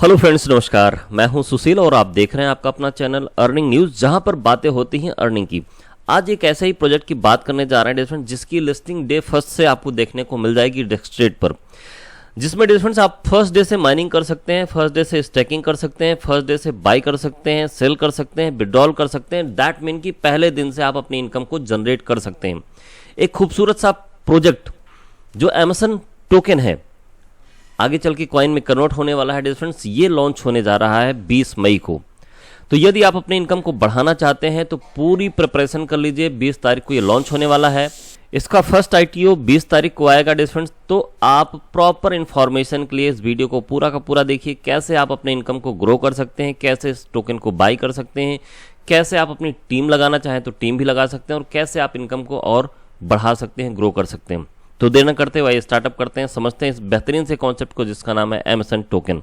Hello friends, नमस्कार। मैं हूं सुशील और आप देख रहे हैं आपका अपना चैनल अर्निंग न्यूज़, जहां पर बातें होती हैं अर्निंग की। आज एक ऐसे ही प्रोजेक्ट की बात करने जा रहे हैं डिफरेंट, जिसकी लिस्टिंग डे फर्स्ट से आपको देखने को मिल जाएगी डेक्सट्रेट पर, जिसमें डिफरेंट आप फर्स्ट डे से माइनिंग कर सकते हैं, फर्स्ट डे से स्टैकिंग कर सकते हैं, फर्स्ट डे से बाई कर सकते हैं, सेल कर सकते हैं, विड्रॉल कर सकते हैं। दैट मीन कि पहले दिन से आप अपनी इनकम को जनरेट कर सकते हैं। एक खूबसूरत सा प्रोजेक्ट जो अमेज़न टोकन है, आगे चल के कॉइन में कन्वर्ट होने वाला है डिफरेंस, ये लॉन्च होने जा रहा है 20 मई को। तो यदि आप अपनी इनकम को बढ़ाना चाहते हैं तो पूरी प्रिपरेशन कर लीजिए। 20 तारीख को ये लॉन्च होने वाला है। इसका फर्स्ट आईटीओ 20 तारीख को आएगा डिफरेंस। तो आप प्रॉपर इंफॉर्मेशन के लिए इस वीडियो को पूरा का पूरा देखिए, कैसे आप अपने इनकम को ग्रो कर सकते हैं, कैसे इस टोकन को बाई कर सकते हैं, कैसे आप अपनी टीम लगाना चाहें तो टीम भी लगा सकते हैं, और कैसे आप इनकम को और बढ़ा सकते हैं, ग्रो कर सकते हैं। तो देर न करते हुए स्टार्टअप करते हैं, समझते हैं इस बेहतरीन से कॉन्सेप्ट को जिसका नाम है Amazon token.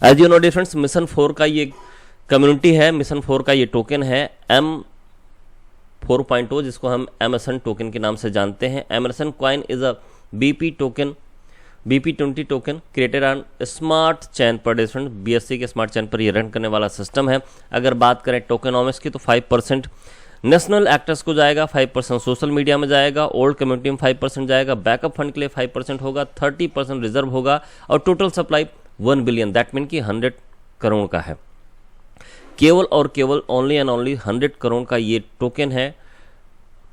As you know difference, mission 4 का ये कम्युनिटी है, मिशन 4 का ये टोकन है M4.0, जिसको हम अमेज़न टोकन के नाम से जानते हैं। Amazon coin is a BP token, BP20 token created on smart चैन पर डिफरेंट, BSC के स्मार्ट चैन पर ये रन करने वाला सिस्टम है। अगर बात करें टोकनॉमिक्स की तो 5% नेशनल एक्टर्स को जाएगा, 5% सोशल मीडिया में जाएगा, ओल्ड कम्युनिटी में 5% जाएगा, बैकअप फंड के लिए 5% होगा, 30% रिजर्व होगा, और total supply 1 billion, that mean कि 100 करोड़ का है। केवल और केवल ओनली एंड ओनली 100 करोड़ का ये टोकन है,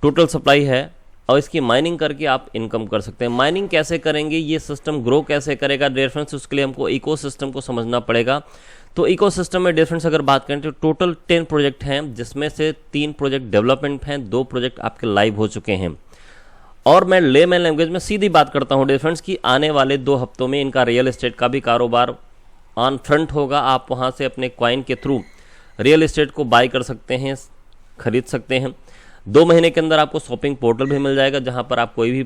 टोटल सप्लाई है, और इसकी माइनिंग करके आप इनकम कर सकते हैं। माइनिंग कैसे करेंगे, ये सिस्टम ग्रो कैसे करेगा डिफरेंस, उसके लिए हमको इकोसिस्टम को समझना पड़ेगा। तो इकोसिस्टम में डिफरेंस अगर बात करें तो टोटल 10 प्रोजेक्ट हैं, जिसमें से 3 प्रोजेक्ट डेवलपमेंट हैं, 2 प्रोजेक्ट आपके लाइव हो चुके हैं। और मैं लेमैन लैंग्वेज में सीधी बात करता हूं डिफरेंस की, आने वाले 2 हफ्तों में इनका रियल एस्टेट का भी कारोबार ऑन फ्रंट होगा। आप वहां से अपने कॉइन के थ्रू रियल एस्टेट को बाय कर सकते हैं, खरीद सकते हैं। 2 महीने के अंदर आपको शॉपिंग पोर्टल भी मिल जाएगा, जहां पर आप कोई भी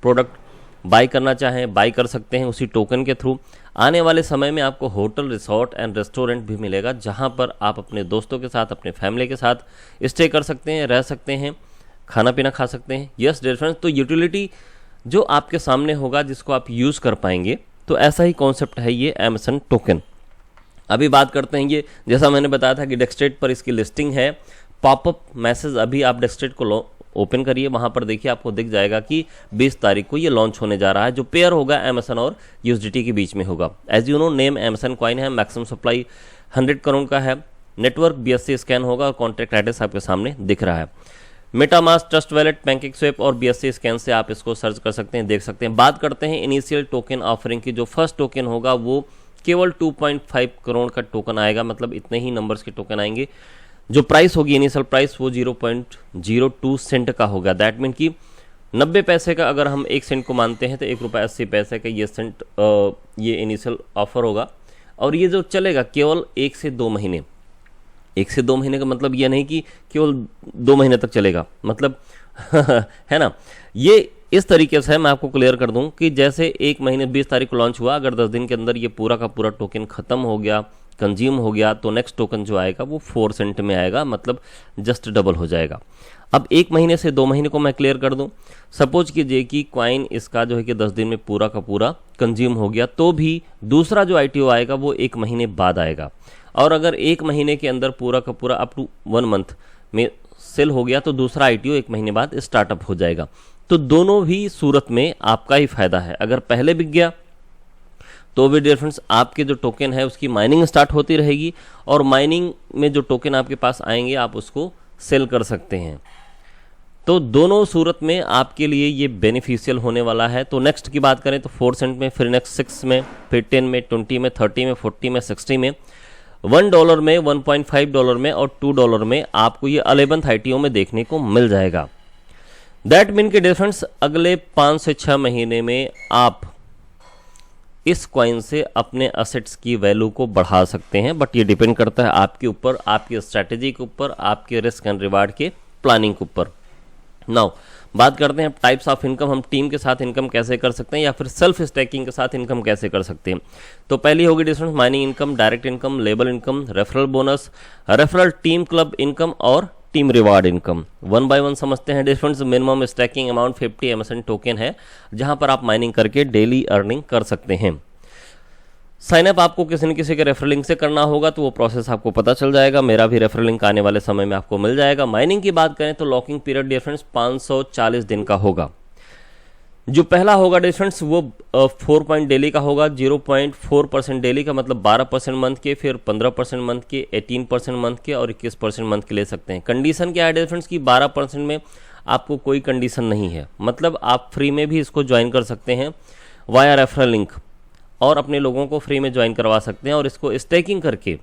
प्रोडक्ट बाई करना चाहें बाई कर सकते हैं उसी टोकन के थ्रू। आने वाले समय में आपको होटल, रिसोर्ट एंड रेस्टोरेंट भी मिलेगा, जहां पर आप अपने दोस्तों के साथ, अपने फैमिली के साथ स्टे कर सकते हैं, रह सकते हैं, खाना पीना खा सकते हैं। यस डिफरेंस, तो यूटिलिटी जो आपके सामने होगा, जिसको आप यूज़ कर पाएंगे, तो ऐसा ही कॉन्सेप्ट है ये अमेज़न टोकन। अभी बात करते हैं, ये जैसा मैंने बताया था कि डेक्सट्रेट पर इसकी लिस्टिंग है। पॉपअप मैसेज अभी आप डेक्सट्रेट को ओपन करिए, वहां पर देखिए आपको दिख जाएगा कि 20 तारीख को ये लॉन्च होने जा रहा है, जो पेयर होगा अमेज़न और USDT के बीच में होगा। As you know, name Amazon coin है, मैक्सिमम सप्लाई 100 करोड़ का है, नेटवर्क BSC स्कैन होगा, और कॉन्ट्रैक्ट एड्रेस आपके सामने दिख रहा है। मेटामास्क, ट्रस्ट वैलेट, पैनकेकस्वैप और BSC स्कैन से आप इसको सर्च कर सकते हैं, देख सकते हैं। बात करते हैं इनिशियल टोकन ऑफरिंग की। जो फर्स्ट टोकन होगा वो केवल 2.5 करोड़ का टोकन आएगा, मतलब इतने ही नंबर्स के टोकन आएंगे। जो प्राइस होगी इनिशियल प्राइस वो 0.02 सेंट का होगा, दैट मीन कि 90 पैसे का अगर हम 1 सेंट को मानते हैं तो 1 रुपये 80 पैसे का ये सेंट ये इनिशियल ऑफर होगा। और ये जो चलेगा केवल 1 से 2 महीने। 1 से 2 महीने का मतलब ये नहीं कि केवल 2 महीने तक चलेगा, मतलब है ना। ये इस तरीके से मैं आपको क्लियर कर दूं कि जैसे 1 महीने 20 तारीख को लॉन्च हुआ, अगर 10 दिन के अंदर ये पूरा का पूरा टोकन खत्म हो गया, कंज्यूम हो गया, तो नेक्स्ट टोकन जो आएगा वो 4 सेंट में आएगा, मतलब जस्ट डबल हो जाएगा। अब 1 महीने से 2 महीने को मैं क्लियर कर दूं। सपोज कीजिए कि कॉइन इसका जो है कि 10 दिन में पूरा का पूरा कंज्यूम हो गया, तो भी दूसरा जो ITO आएगा वो 1 महीने बाद आएगा। और अगर 1 महीने के अंदर पूरा का पूरा अप टू 1 मंथ में सेल हो गया, तो दूसरा ITO 1 महीने बाद स्टार्टअप हो जाएगा। तो दोनों भी सूरत में आपका ही फायदा है। अगर पहले बिक गया तो भी डिफरेंस आपके जो टोकन है उसकी माइनिंग स्टार्ट होती रहेगी, और माइनिंग में जो टोकन आपके पास आएंगे आप उसको सेल कर सकते हैं। तो दोनों सूरत में आपके लिए ये बेनिफिशियल होने वाला है। तो नेक्स्ट की बात करें तो 4 सेंट में, फिर नेक्स्ट 6 में, फिर 10 में, 20 में, 30 में, 40 में, 60 में, $1 में, $1.5 में और $2 में आपको ये 11th ITO में देखने को मिल जाएगा। दैट मीन के डिफरेंस अगले 5 से 6 महीने में आप इस कॉइन से अपने असेट्स की वैल्यू को बढ़ा सकते हैं, बट ये डिपेंड करता है आपके ऊपर, आपकी स्ट्रैटेजी के ऊपर, आपके रिस्क एंड रिवार्ड के प्लानिंग के ऊपर। नाउ बात करते हैं टाइप्स ऑफ इनकम, हम टीम के साथ इनकम कैसे कर सकते हैं या फिर सेल्फ स्टैकिंग के साथ इनकम कैसे कर सकते हैं। तो पहली होगी difference mining income, direct income, label income, referral bonus, referral team club income और टीम रिवार्ड इनकम। 1 बाय 1 समझते हैं difference. Minimum stacking amount 50 Amazon token है, जहां पर आप माइनिंग करके डेली अर्निंग कर सकते हैं। साइन अप आपको किसी न किसी के रेफरल लिंक से करना होगा, तो वो प्रोसेस आपको पता चल जाएगा। मेरा भी रेफरल लिंक आने वाले समय में आपको मिल जाएगा। माइनिंग की बात करें तो लॉकिंग पीरियड डियर फ्रेंड्स 540 दिन का होगा। जो पहला होगा डियर फ्रेंड्स वो 4 पॉइंट डेली का होगा, 0.4% डेली का मतलब 12% मंथ के, फिर 15% मंथ के, 18% मंथ के और 21% मंथ के ले सकते हैं। कंडीशन क्या है डियर फ्रेंड्स की 12% में आपको कोई कंडीशन नहीं है, मतलब आप फ्री में भी इसको ज्वाइन कर सकते हैं वाया रेफरल लिंक और अपने लोगों को फ्री में ज्वाइन करवा सकते हैं और इसको स्टेकिंग करके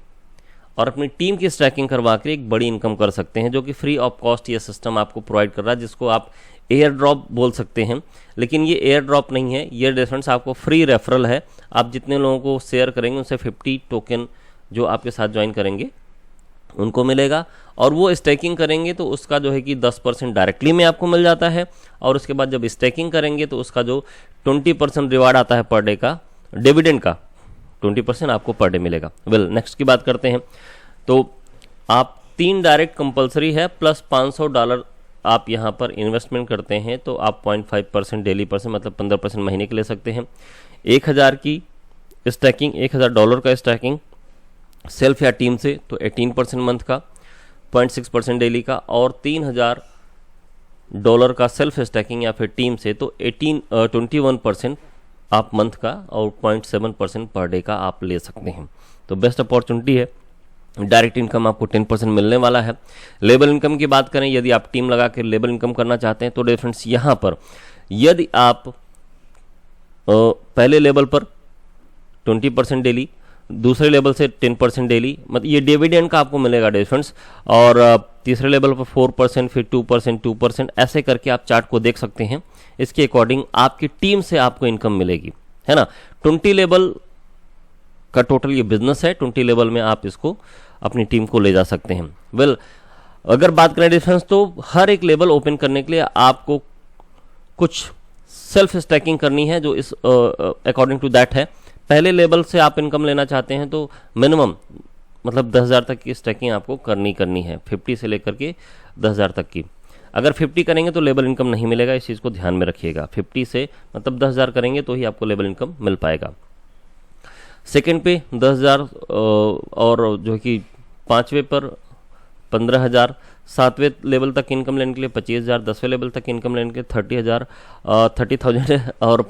और अपनी टीम की स्टैकिंग करवा के एक बड़ी इनकम कर सकते हैं, जो कि फ्री ऑफ कॉस्ट ये सिस्टम आपको प्रोवाइड कर रहा है, जिसको आप एयर ड्रॉप बोल सकते हैं। लेकिन ये एयर ड्रॉप नहीं है, ये डिफरेंस आपको फ्री रेफरल है। आप जितने लोगों को शेयर करेंगे उनसे 50 टोकन जो आपके साथ ज्वाइन करेंगे उनको मिलेगा, और वो स्टेकिंग करेंगे तो उसका जो है कि 10% डायरेक्टली में आपको मिल जाता है, और उसके बाद जब स्टेकिंग करेंगे तो उसका जो 20% रिवार्ड आता है पर डे का, डिविडेंड का 20% आपको पर डे मिलेगा। वेल नेक्स्ट की बात करते हैं तो आप 3 डायरेक्ट कंपलसरी है प्लस $500 आप यहाँ पर इन्वेस्टमेंट करते हैं तो आप 0.5% डेली परसेंट मतलब 15% महीने के ले सकते हैं। 1000 की स्टैकिंग, $1000 का स्टैकिंग सेल्फ या टीम से तो 18% मंथ का, 0.6% डेली का, और $3000 का सेल्फ स्टैकिंग या फिर टीम से तो 21% आप मंथ का और 0.7% पर डे का आप ले सकते हैं। तो बेस्ट अपॉर्चुनिटी है। डायरेक्ट इनकम आपको 10% मिलने वाला है। लेबल इनकम की बात करें, यदि आप टीम लगा के लेबल इनकम करना चाहते हैं तो डिफरेंस यहाँ पर यदि आप पहले लेवल पर 20% डेली, दूसरे लेवल से 10% डेली, मतलब ये डिविडेंड का आपको मिलेगा डिफरेंस, और तीसरे लेवल पर 4%, फिर 2%, 2%, ऐसे करके आप चार्ट को देख सकते हैं। इसके अकॉर्डिंग आपकी टीम से आपको इनकम मिलेगी, है ना। 20 लेवल का टोटल ये बिजनेस है, 20 लेवल में आप इसको अपनी टीम को ले जा सकते हैं। वेल अगर बात करें डिफरेंस तो हर एक लेवल ओपन करने के लिए आपको कुछ सेल्फ स्टैकिंग करनी है, जो इस अकॉर्डिंग टू दैट है। पहले लेवल से आप इनकम लेना चाहते हैं तो मिनिमम मतलब 10,000 तक की स्टैकिंग आपको करनी है, 50 से लेकर के 10,000 तक की। अगर 50 करेंगे तो लेवल इनकम नहीं मिलेगा, इस चीज़ को ध्यान में रखिएगा। 50 से मतलब 10,000 करेंगे तो ही आपको लेवल इनकम मिल पाएगा। सेकेंड पे 10,000 और जो कि 5वें पर 15,000, 7वें लेवल तक इनकम लेने के लिए 25,000, 10वें लेवल तक इनकम लेने के लिए 30,000 और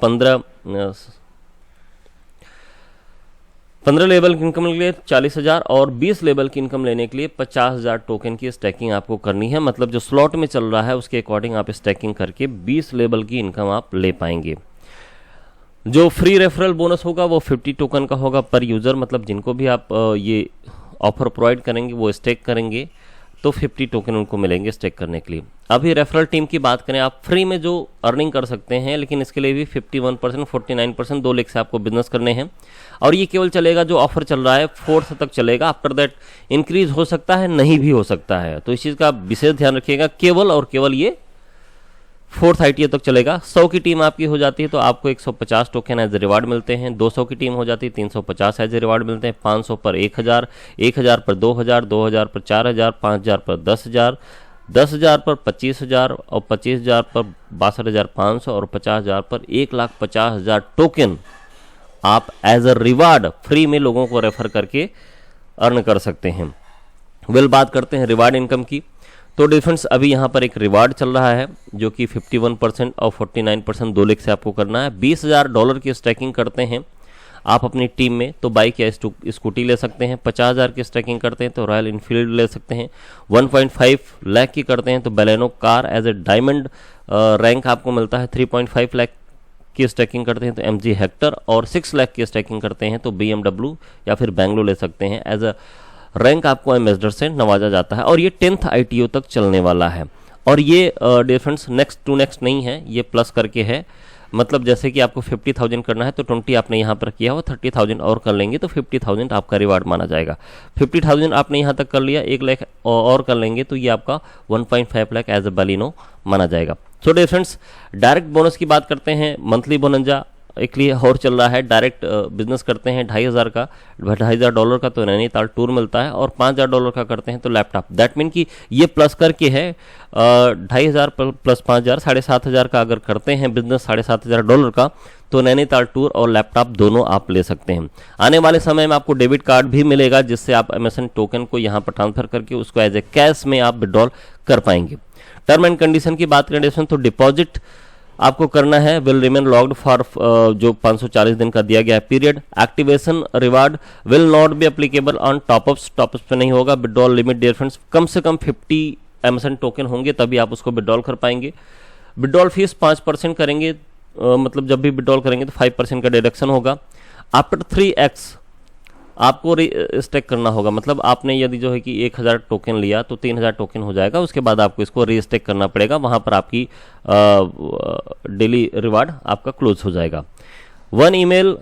15 लेवल की इनकम के लिए 40,000 और 20 लेवल की इनकम लेने के लिए 50,000 टोकन की स्टैकिंग आपको करनी है। मतलब जो स्लॉट में चल रहा है उसके अकॉर्डिंग आप स्टैकिंग करके 20 लेवल की इनकम आप ले पाएंगे। जो फ्री रेफरल बोनस होगा वो 50 टोकन का होगा पर यूज़र, मतलब जिनको भी आप ये ऑफर प्रोवाइड करेंगे वो स्टेक करेंगे तो 50 टोकन उनको मिलेंगे स्टेक करने के लिए। अभी रेफरल टीम की बात करें, आप फ्री में जो अर्निंग कर सकते हैं, लेकिन इसके लिए भी 51%, 49%, 2 लाख से आपको बिजनेस करने हैं, और ये केवल चलेगा जो ऑफर चल रहा है 4th तक चलेगा। आफ्टर दैट इंक्रीज हो सकता है, नहीं भी हो सकता है, तो इस चीज़ का विशेष ध्यान रखिएगा। केवल और केवल ये 4th ITA तक चलेगा। 100 की टीम आपकी हो जाती है तो आपको 150 टोकन एज ए रिवार्ड मिलते हैं। 200 की टीम हो जाती है 350 एज ए रिवार्ड मिलते हैं। 500 पर 1,000, 1,000 पर 2,000, 2,000 पर 4,000, 5,000 पर 10,000, 10,000 पर 25,000 और 25,000 पर 62,500 और 50,000 पर 1,50,000 टोकन आप एज अ रिवार्ड फ्री में लोगों को रेफर करके अर्न कर सकते हैं। वेल बात करते हैं रिवार्ड इनकम की, तो डिफरेंस अभी यहाँ पर एक रिवार्ड चल रहा है जो कि 51% और 49% 2 लाख से आपको करना है। $20,000 की स्टैकिंग करते हैं आप अपनी टीम में तो बाइक या स्कूटी ले सकते हैं। 50,000 की स्टैकिंग करते हैं तो रॉयल इनफील्ड ले सकते हैं। 1.5 लाख की करते हैं तो Baleno car as a diamond rank आपको मिलता है। 3.5 लाख की स्टैकिंग करते हैं तो MG हेक्टर, और 6 लाख की स्टैकिंग करते हैं तो BMW या फिर बैंगलो ले सकते हैं। एज अ रैंक आपको एम्बेसडर से नवाजा जाता है, और ये 10th ITO तक चलने वाला है। और ये डिफरेंस नेक्स्ट टू नेक्स्ट नहीं है, ये प्लस करके है। मतलब जैसे कि आपको 50,000 करना है तो 20 आपने यहाँ पर किया हो, 30,000 और कर लेंगे तो 50,000 आपका रिवार्ड माना जाएगा। 50,000 आपने यहाँ तक कर लिया, 1 लाख और कर लेंगे तो ये आपका 1.5 लाख एज ए बलिनो माना जाएगा। सो डिफरेंस डायरेक्ट बोनस की बात करते हैं, मंथली बोनंजा एक लिए और चल रहा है, डायरेक्ट बिजनेस करते हैं $2,500 का, $2,500 का तो नैनीताल टूर मिलता है, और $5,000 का करते हैं तो लैपटॉप। दैट मीन कि ये प्लस करके है 2,500 प्लस 5,000, $7,500 का अगर करते हैं बिजनेस $7,500 का, तो नैनीताल टूर और लैपटॉप दोनों आप ले सकते हैं। आने वाले समय में आपको डेबिट कार्ड भी मिलेगा, जिससे आप एमएसएन टोकन को यहाँ पर ट्रांसफर करके उसको एज ए कैश में आप विड्रॉल कर पाएंगे। टर्म एंड कंडीशन की बात करें तो डिपॉजिट आपको करना है, विल रिमेन लॉक्ड फॉर जो 540 दिन का दिया गया है period. Activation reward will not be applicable on top ups, top ups पे नहीं होगा। विड्रॉल लिमिट डियर फ्रेंड्स, कम से कम 50 एमएसएन टोकन होंगे तभी आप उसको विड्रॉल कर पाएंगे। विड्रॉल फीस 5% करेंगे, मतलब जब भी विड्रॉल करेंगे तो 5% का डिडक्शन होगा। आफ्टर 3x आपको रीस्टेक करना होगा, मतलब आपने यदि जो है कि 1,000 टोकन लिया तो 3,000 टोकन हो जाएगा, उसके बाद आपको इसको रीस्टेक करना पड़ेगा, वहां पर आपकी डेली रिवार्ड आपका क्लोज हो जाएगा। 1 ईमेल,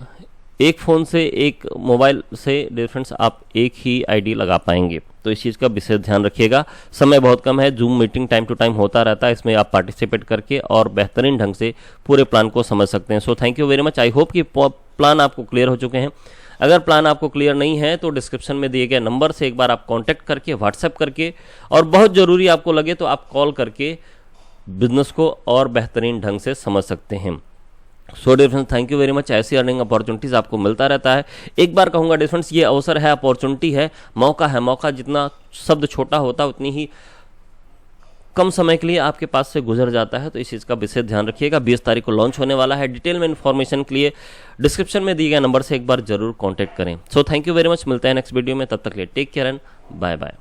एक फ़ोन से, एक मोबाइल से डिफरेंस आप एक ही आईडी लगा पाएंगे, तो इस चीज़ का विशेष ध्यान रखिएगा। समय बहुत कम है, Zoom meeting time to time होता रहता है, इसमें आप पार्टिसिपेट करके और बेहतरीन ढंग से पूरे प्लान को समझ सकते हैं। सो thank you very much. I hope कि प्लान आपको क्लियर हो चुके हैं। अगर प्लान आपको क्लियर नहीं है तो डिस्क्रिप्शन में दिए गए नंबर से एक बार आप कांटेक्ट करके, व्हाट्सएप करके, और बहुत ज़रूरी आपको लगे तो आप कॉल करके बिजनेस को और बेहतरीन ढंग से समझ सकते हैं। So dear friends, thank you very much. ऐसी अर्निंग अपॉर्चुनिटीज़ आपको मिलता रहता है। एक बार कहूँगा डियर फ्रेंड्स, ये अवसर है, अपॉर्चुनिटी है, मौका है। मौका जितना शब्द छोटा होता है उतनी ही कम समय के लिए आपके पास से गुजर जाता है, तो इस चीज़ का विशेष ध्यान रखिएगा। 20 तारीख को लॉन्च होने वाला है। डिटेल में इन्फॉर्मेशन के लिए डिस्क्रिप्शन में दिए गए नंबर से एक बार जरूर कॉन्टैक्ट करें। So thank you very much. मिलते हैं नेक्स्ट वीडियो में, तब तक के लिए take care and bye bye.